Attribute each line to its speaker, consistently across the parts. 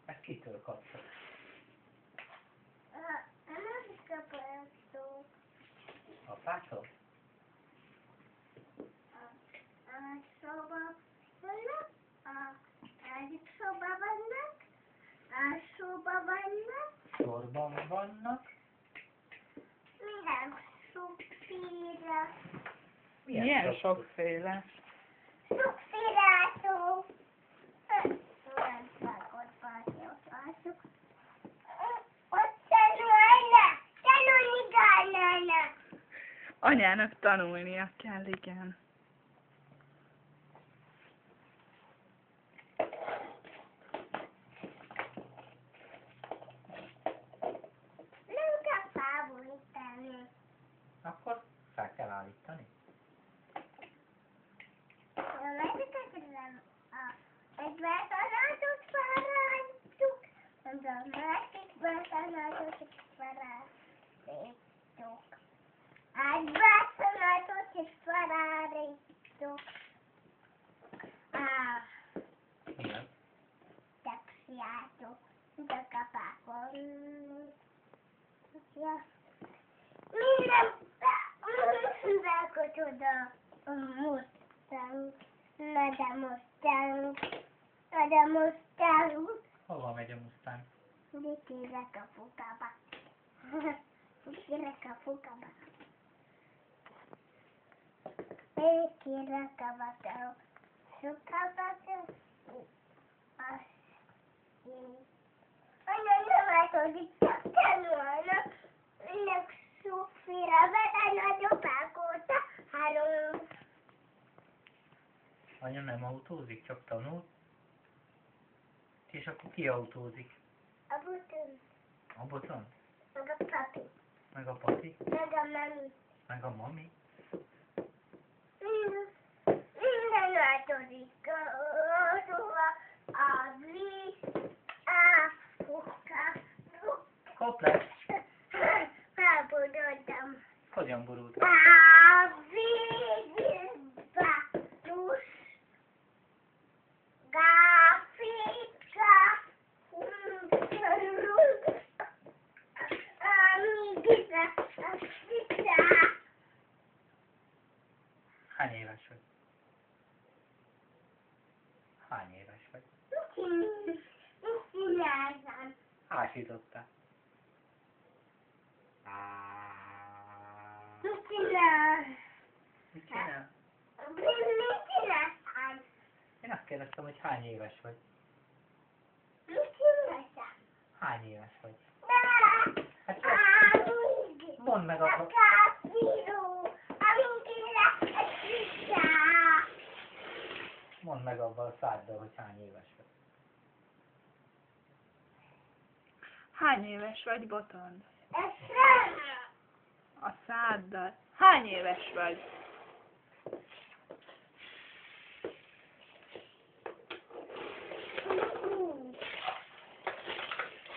Speaker 1: Ezt kitől kaptad?
Speaker 2: Nem kapasztó.
Speaker 1: Apától?
Speaker 2: A szoba vannak, egyik szoba vannak, a szoba vannak,
Speaker 1: Sorban vannak.
Speaker 2: minden sokféle.
Speaker 3: Milyen sokféle?
Speaker 2: Sokféle szó. Nem szakott pályázások. Ott tanulnak, tanulni kellene.
Speaker 3: Anyának tanulnia kell, igen.
Speaker 2: Nem kell felborítani.
Speaker 1: Akkor fel kell állítani.
Speaker 2: Egyben tanácsot felállítjuk, a másikban tanácsot felállítjuk. Egyben tanácsot is felállítjuk.
Speaker 1: Mi az?
Speaker 2: Taxiátok, de kapákon. Minden oda Mustang. Nada Mustang.
Speaker 1: Hova megy a Mustang?
Speaker 2: Vikire kapukába. Vikire kapukába. Vikire kapukába. Sukába. Anya nem változik, csak tanulnak. Önök sokféle vele nagyobbák óta 3.
Speaker 1: Anya nem autózik, csak tanul. És akkor ki autózik?
Speaker 2: A button,
Speaker 1: A boton?
Speaker 2: meg a papi,
Speaker 1: Meg a papi?
Speaker 2: meg a mami.
Speaker 1: Meg a mami?
Speaker 2: Minden változik. Szóval a víz, a fuka,
Speaker 1: Hoppá!
Speaker 2: felborodtam.
Speaker 1: Hogyan borult?
Speaker 2: A vízbe plusz gáfika,
Speaker 1: Hány éves vagy? Hány éves vagy? Ásítottál. Mit csinál? Én azt kérdeztem, hogy hány éves vagy. Hány éves vagy? Hát mondd meg akkor. Mondd meg abban a száddal, hogy hány éves vagy.
Speaker 3: Hány éves vagy, Botond? A száddal. Hány éves vagy?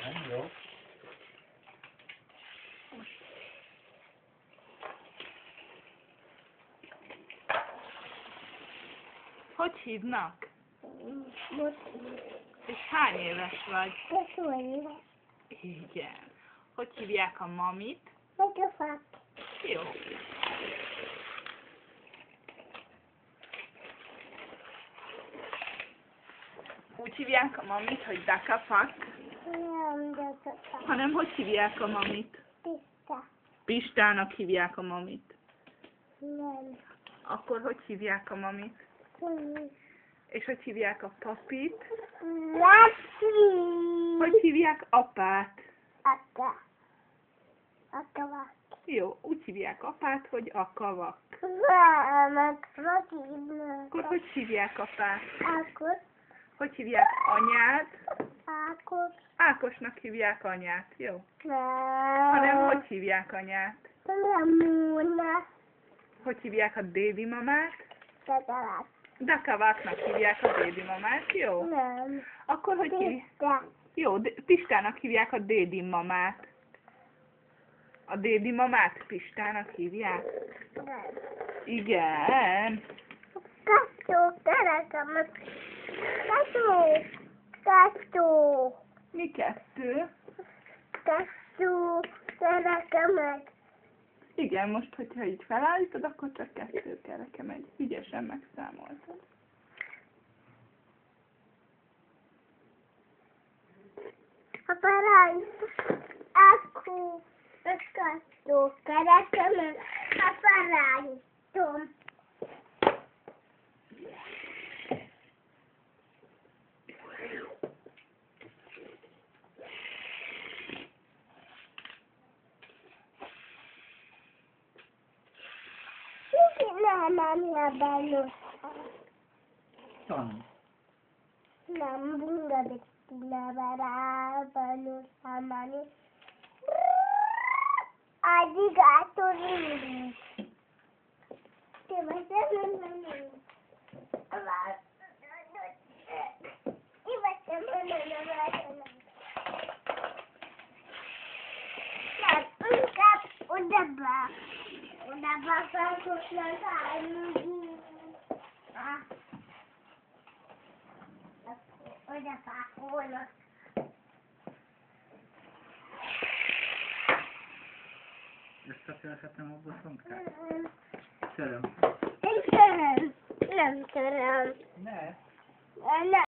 Speaker 1: Nem jó?
Speaker 3: Hogy hívnak? És hány éves vagy? Igen. Hogy hívják a mamit? Jó. Úgy hívják a mamit, hogy Dakafak, hanem hogy hívják a mamit? Pistának hívják a mamit. Akkor hogy hívják a mamit? És hogy hívják a papit? Hogy hívják apát? Jó, úgy hívják apát, hogy akavak. Akkor hogy hívják apát? Hogy hívják anyát? Ákosnak hívják anyát, jó? Hanem hogy hívják anyát? Hogy hívják a dédi mamát? Dakaváknak hívják a dédi mamát, jó? Akkor hogy hívják? Jó, Pistának hívják a dédi mamát. A dédi mamát Pistának hívják? Igen. Mi 2?
Speaker 2: Kettő, kerekemet.
Speaker 3: Igen, most, hogyha így felállítod, akkor csak 2 kereke megy. Ügyesen megszámoltad.
Speaker 2: A parányt, akkor kettő kerekemet, a paránytom. Nem belőle.
Speaker 1: Tan.
Speaker 2: Nem bungadik belőle számani. Alligator nincs. Te vagy nem. Inkább oda felkoslak oda pakolok.
Speaker 1: Összetörhetem a boszonkát? Töröm.
Speaker 2: Én töröm. Nem töröm.
Speaker 1: Ne.
Speaker 2: Nem.